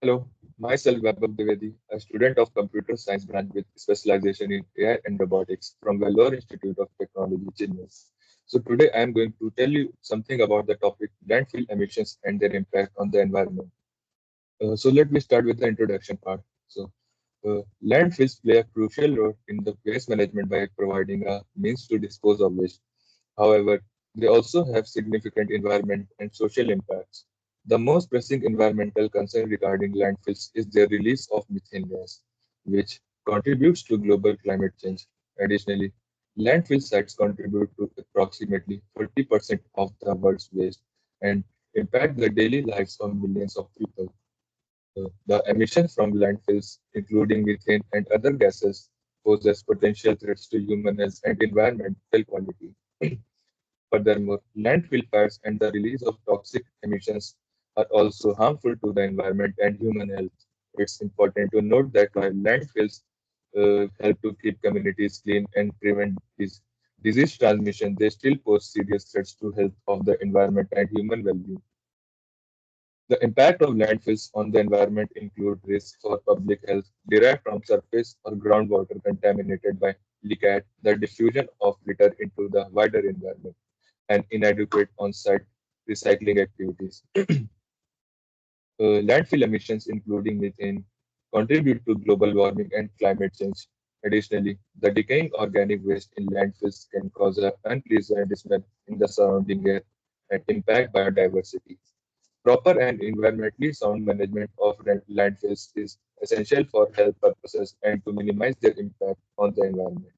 Hello, myself Vaibhav Dwivedi, a student of Computer Science branch with specialization in AI and robotics from Vellore Institute of Technology, Chennai. So today I am going to tell you something about the topic landfill emissions and their impact on the environment. So let me start with the introduction part. Landfills play a crucial role in the waste management by providing a means to dispose of waste. However, they also have significant environment and social impacts. The most pressing environmental concern regarding landfills is their release of methane gas, which contributes to global climate change. Additionally, landfill sites contribute to approximately 40% of the world's waste and impact the daily lives of millions of people. The emissions from landfills, including methane and other gases, poses potential threats to human health and environmental quality. Furthermore, landfill fires and the release of toxic emissions are also harmful to the environment and human health. It's important to note that while landfills help to keep communities clean and prevent disease transmission, they still pose serious threats to health of the environment and human well-being. The impact of landfills on the environment include risks for public health derived from surface or groundwater contaminated by leachate, the diffusion of litter into the wider environment, and inadequate on-site recycling activities. Landfill emissions, including methane, contribute to global warming and climate change. Additionally, the decaying organic waste in landfills can cause an unpleasant smell in the surrounding air and impact biodiversity. Proper and environmentally sound management of landfills is essential for health purposes and to minimize their impact on the environment.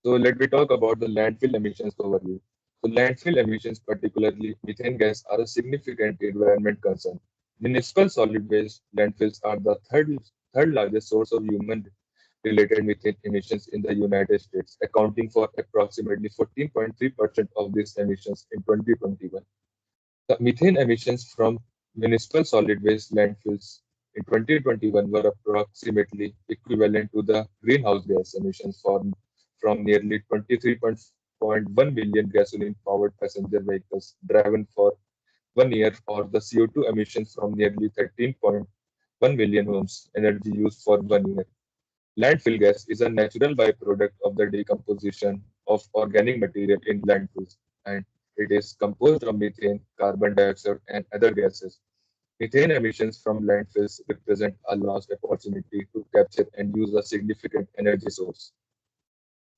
So let me talk about the landfill emissions overview. So landfill emissions, particularly methane gas, are a significant environment concern. Municipal solid waste landfills are the third largest source of human-related methane emissions in the United States, accounting for approximately 14.3% of these emissions in 2021. The methane emissions from municipal solid waste landfills in 2021 were approximately equivalent to the greenhouse gas emissions from nearly 23.1 million gasoline-powered passenger vehicles driven for 1 year, or the CO2 emissions from nearly 13.1 million homes energy used for 1 year. Landfill gas is a natural byproduct of the decomposition of organic material in landfills, and it is composed of methane, carbon dioxide, and other gases. Methane emissions from landfills represent a lost opportunity to capture and use a significant energy source.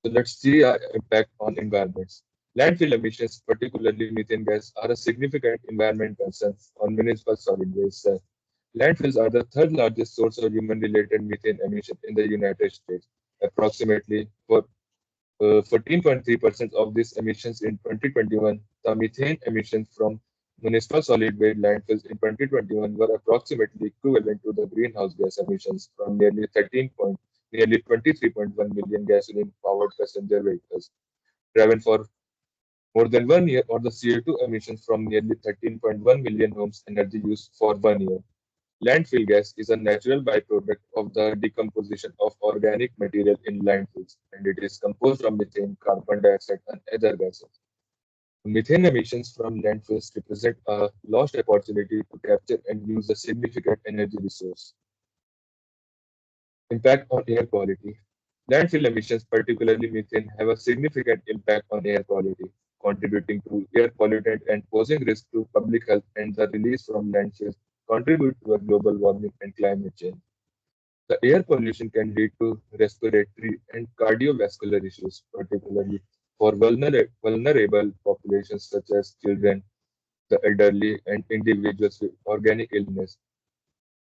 So let's see our impact on environments. Landfill emissions, particularly methane gas, are a significant environment concern on municipal solid waste. Landfills are the third largest source of human-related methane emission in the United States. Approximately for 14.3% of these emissions in 2021, the methane emissions from municipal solid waste landfills in 2021 were approximately equivalent to the greenhouse gas emissions from nearly 23.1 million gasoline-powered passenger vehicles driven for more than 1 year, or the CO2 emissions from nearly 13.1 million homes energy used for 1 year. Landfill gas is a natural byproduct of the decomposition of organic material in landfills, and it is composed of methane, carbon dioxide, and other gases. Methane emissions from landfills represent a lost opportunity to capture and use a significant energy resource. Impact on air quality. Landfill emissions, particularly methane, have a significant impact on air quality, contributing to air pollutant and posing risk to public health, and the release from landfills contribute to a global warming and climate change. The air pollution can lead to respiratory and cardiovascular issues, particularly for vulnerable populations such as children, the elderly, and individuals with organic illness.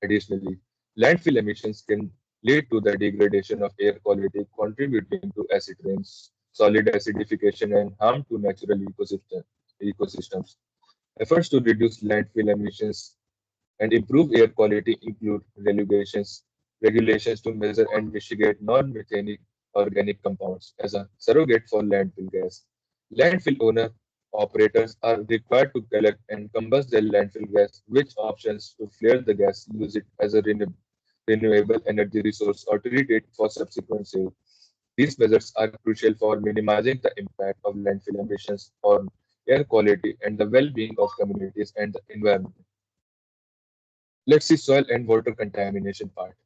Additionally, landfill emissions can lead to the degradation of air quality, contributing to acid rains, solid acidification, and harm to natural ecosystems. Efforts to reduce landfill emissions and improve air quality include regulations to measure and mitigate non-methanic organic compounds as a surrogate for landfill gas. Landfill owner operators are required to collect and combust their landfill gas, which options to flare the gas, use it as a renewable energy resource, or treat it for subsequent sale. These measures are crucial for minimizing the impact of landfill emissions on air quality and the well-being of communities and the environment. Let's see soil and water contamination part.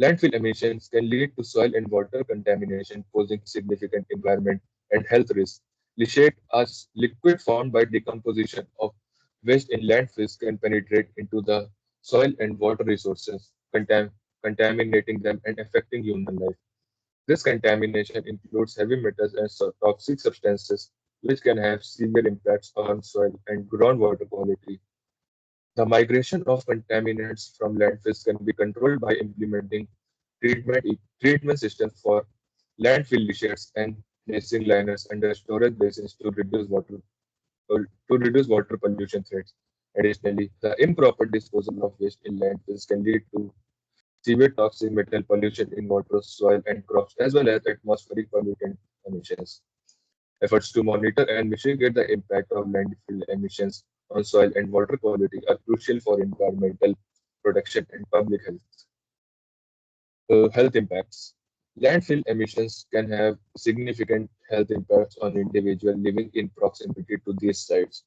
Landfill emissions can lead to soil and water contamination, posing significant environment and health risks. Leachate, a liquid formed by decomposition of waste in landfills, can penetrate into the soil and water resources, contaminating them and affecting human life. This contamination includes heavy metals and toxic substances, which can have severe impacts on soil and groundwater quality. The migration of contaminants from landfills can be controlled by implementing treatment systems for landfill leachates and placing liners under storage basins to reduce water pollution threats. Additionally, the improper disposal of waste in landfills can lead to severe toxic metal pollution in water, soil, and crops, as well as atmospheric pollutant emissions. Efforts to monitor and mitigate the impact of landfill emissions on soil and water quality are crucial for environmental protection and public health. Health impacts. Landfill emissions can have significant health impacts on individuals living in proximity to these sites.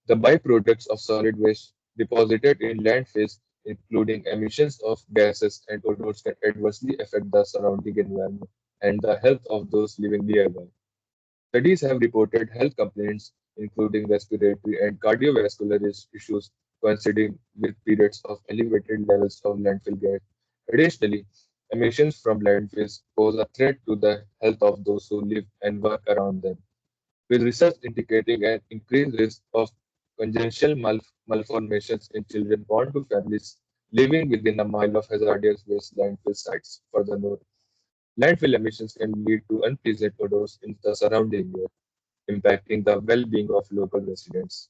The byproducts of solid waste deposited in landfills, including emissions of gases and odors, can adversely affect the surrounding environment and the health of those living nearby. Studies have reported health complaints, including respiratory and cardiovascular issues, coinciding with periods of elevated levels of landfill gas. Additionally, emissions from landfills pose a threat to the health of those who live and work around them, with research indicating an increased risk of congenital malformations in children born to families living within a mile of hazardous waste landfill sites. Furthermore, landfill emissions can lead to unpleasant odors in the surrounding air, impacting the well-being of local residents.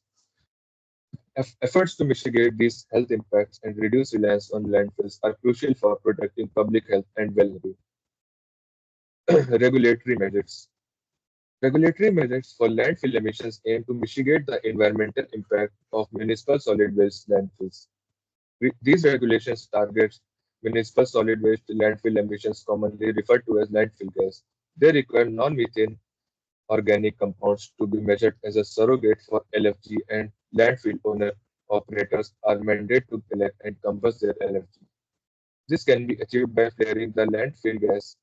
Efforts to mitigate these health impacts and reduce reliance on landfills are crucial for protecting public health and well-being. Regulatory measures. Regulatory measures for landfill emissions aim to mitigate the environmental impact of municipal solid waste landfills. These regulations target municipal solid waste landfill emissions, commonly referred to as landfill gas. They require non-methane organic compounds to be measured as a surrogate for LFG, and landfill owner operators are mandated to collect and combust their LFG. This can be achieved by flaring the landfill gas,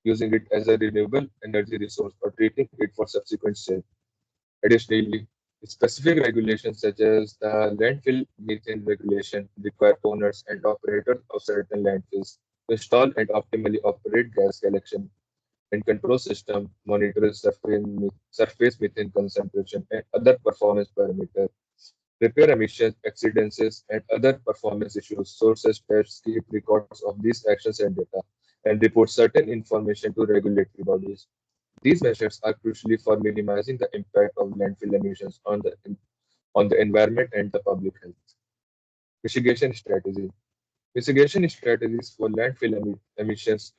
using it as a renewable energy resource, or treating it for subsequent sale. Additionally, specific regulations such as the landfill methane regulation require owners and operators of certain landfills to install and optimally operate gas collection and control system, monitor surface methane concentration and other performance parameters, repair emissions, accidents, and other performance issues. Sources steps keep records of these actions and data and report certain information to regulatory bodies. These measures are crucially for minimizing the impact of landfill emissions on the environment and the public health. Mitigation strategy. Mitigation strategies for landfill emissions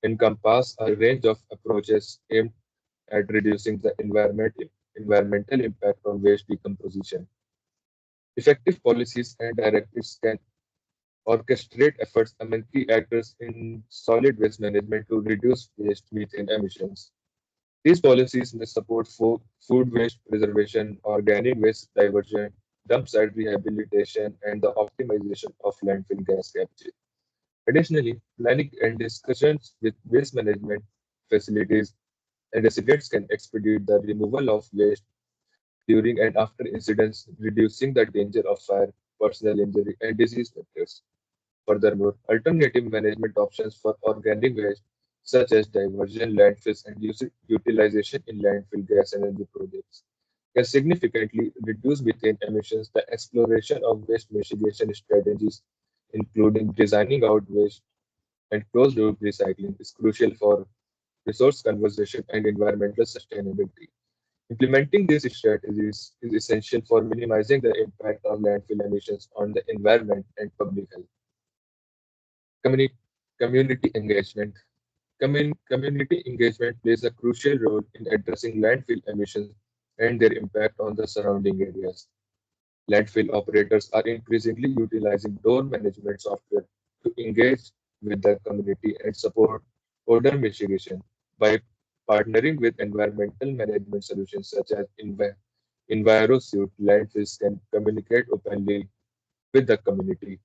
encompass a range of approaches aimed at reducing the environmental impact of waste decomposition. Effective policies and directives can orchestrate efforts among key actors in solid waste management to reduce waste methane emissions. These policies may support food waste preservation, organic waste diversion, dump site rehabilitation, and the optimization of landfill gas capture. Additionally, planning and discussions with waste management facilities and residents can expedite the removal of waste during and after incidents, reducing the danger of fire, personal injury, and disease vectors. Furthermore, alternative management options for organic waste, such as diversion, landfills, and utilization in landfill gas energy projects, can significantly reduce methane emissions. The exploration of waste mitigation strategies, including designing out waste and closed-loop recycling, is crucial for resource conservation and environmental sustainability. Implementing these strategies is essential for minimizing the impact of landfill emissions on the environment and public health. Communi- Community engagement. Community engagement plays a crucial role in addressing landfill emissions and their impact on the surrounding areas. Landfill operators are increasingly utilizing door management software to engage with the community and support odor mitigation by partnering with environmental management solutions such as EnviroSuite. Landfills can communicate openly with the community,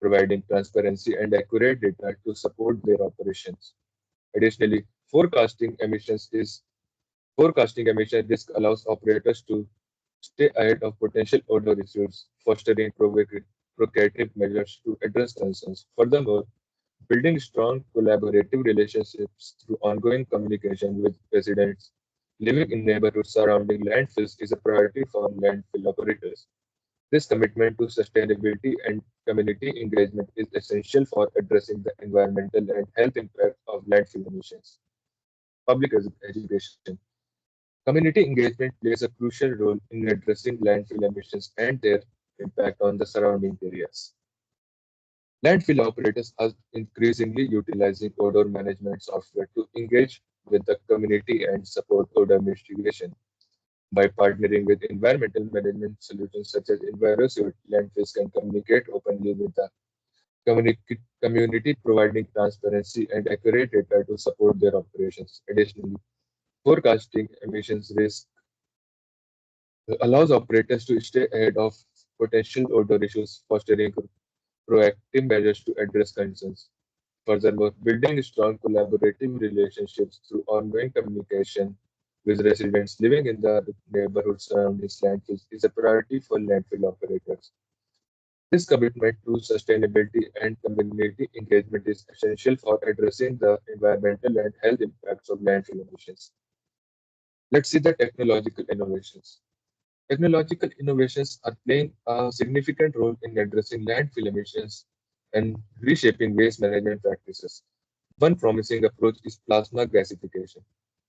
providing transparency and accurate data to support their operations. Additionally, forecasting emission risk allows operators to stay ahead of potential odor issues, fostering provocative measures to address concerns. Furthermore, building strong collaborative relationships through ongoing communication with residents living in neighborhoods surrounding landfills is a priority for landfill operators. This commitment to sustainability and community engagement is essential for addressing the environmental and health impact of landfill emissions. Public education. Community engagement plays a crucial role in addressing landfill emissions and their impact on the surrounding areas. Landfill operators are increasingly utilizing odor management software to engage with the community and support odor mitigation. By partnering with environmental management solutions such as EnviroSuite, landfills can communicate openly with the community, providing transparency and accurate data to support their operations. Additionally, forecasting emissions risk allows operators to stay ahead of potential odor issues, fostering proactive measures to address concerns. Furthermore, building strong collaborative relationships through ongoing communication with residents living in the neighborhood surrounding landfills is a priority for landfill operators. This commitment to sustainability and community engagement is essential for addressing the environmental and health impacts of landfill emissions. Let's see the technological innovations. Technological innovations are playing a significant role in addressing landfill emissions and reshaping waste management practices. One promising approach is plasma gasification,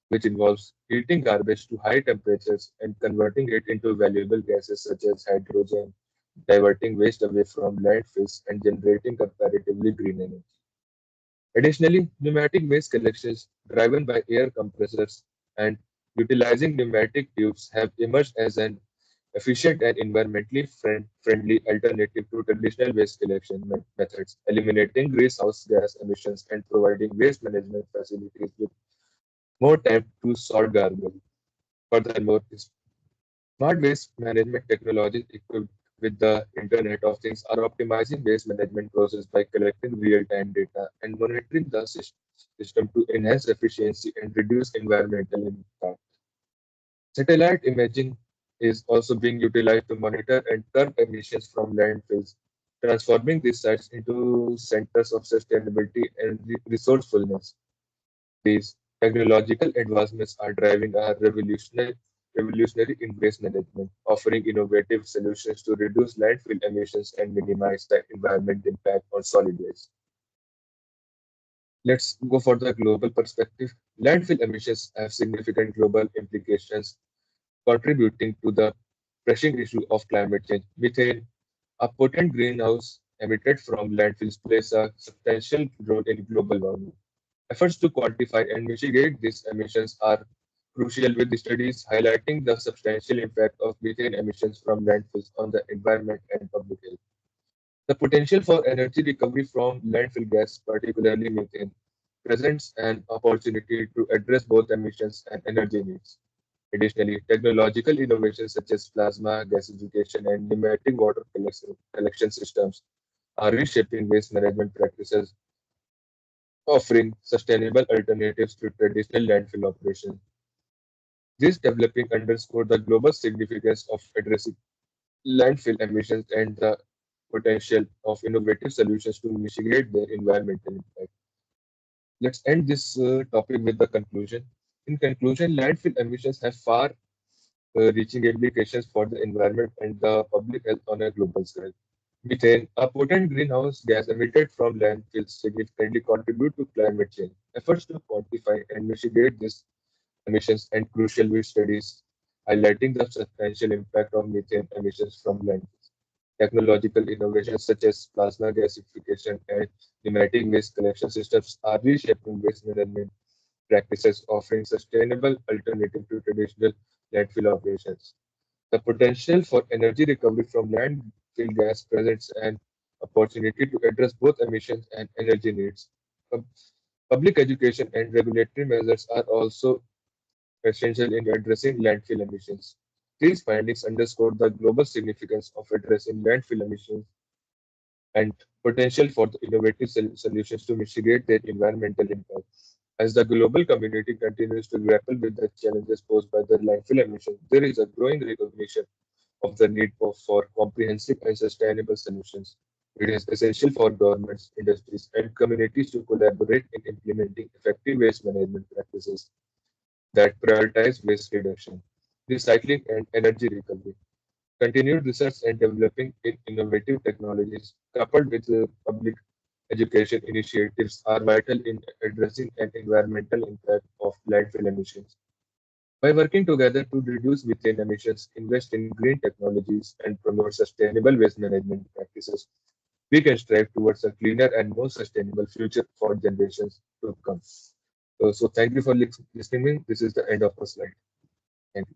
which involves heating garbage to high temperatures and converting it into valuable gases such as hydrogen, diverting waste away from landfills and generating comparatively green energy. Additionally, pneumatic waste collections driven by air compressors and utilizing pneumatic tubes have emerged as an efficient and environmentally friendly alternative to traditional waste collection methods, eliminating greenhouse gas emissions and providing waste management facilities with more time to sort garbage. Furthermore, smart waste management technologies equipped with the Internet of Things are optimizing waste management process by collecting real-time data and monitoring the system to enhance efficiency and reduce environmental impact. Satellite imaging is also being utilized to monitor and curb emissions from landfills, transforming these sites into centers of sustainability and resourcefulness. These technological advancements are driving a revolutionary in waste management, offering innovative solutions to reduce landfill emissions and minimize the environment impact on solid waste. Let's go for the global perspective. Landfill emissions have significant global implications, contributing to the pressing issue of climate change. Methane, a potent greenhouse emitted from landfills, plays a substantial role in global warming. Efforts to quantify and mitigate these emissions are crucial, with studies highlighting the substantial impact of methane emissions from landfills on the environment and public health. The potential for energy recovery from landfill gas, particularly methane, presents an opportunity to address both emissions and energy needs. Additionally, technological innovations such as plasma gasification and pneumatic water collection systems are reshaping waste management practices, offering sustainable alternatives to traditional landfill operations. This developing underscore the global significance of addressing landfill emissions and the potential of innovative solutions to mitigate their environmental impact. Let's end this topic with the conclusion. In conclusion, landfill emissions have far reaching implications for the environment and the public health on a global scale. Methane, a potent greenhouse gas emitted from landfills, significantly contribute to climate change. Efforts to quantify and mitigate these emissions and crucial with studies highlighting the substantial impact of methane emissions from landfills. Technological innovations such as plasma gasification and pneumatic waste collection systems are reshaping waste management practices, offering sustainable alternative to traditional landfill operations. The potential for energy recovery from landfill gas presents an opportunity to address both emissions and energy needs. Pub- Public education and regulatory measures are also essential in addressing landfill emissions. These findings underscore the global significance of addressing landfill emissions and potential for the innovative solutions to mitigate their environmental impact. As the global community continues to grapple with the challenges posed by the landfill emissions, there is a growing recognition of the need for comprehensive and sustainable solutions. It is essential for governments, industries, and communities to collaborate in implementing effective waste management practices that prioritize waste reduction, recycling, and energy recovery. Continued research and developing in innovative technologies, coupled with public education initiatives, are vital in addressing an environmental impact of landfill emissions. By working together to reduce methane emissions, invest in green technologies, and promote sustainable waste management practices, we can strive towards a cleaner and more sustainable future for generations to come. So thank you for listening. This is the end of the slide. Thank you.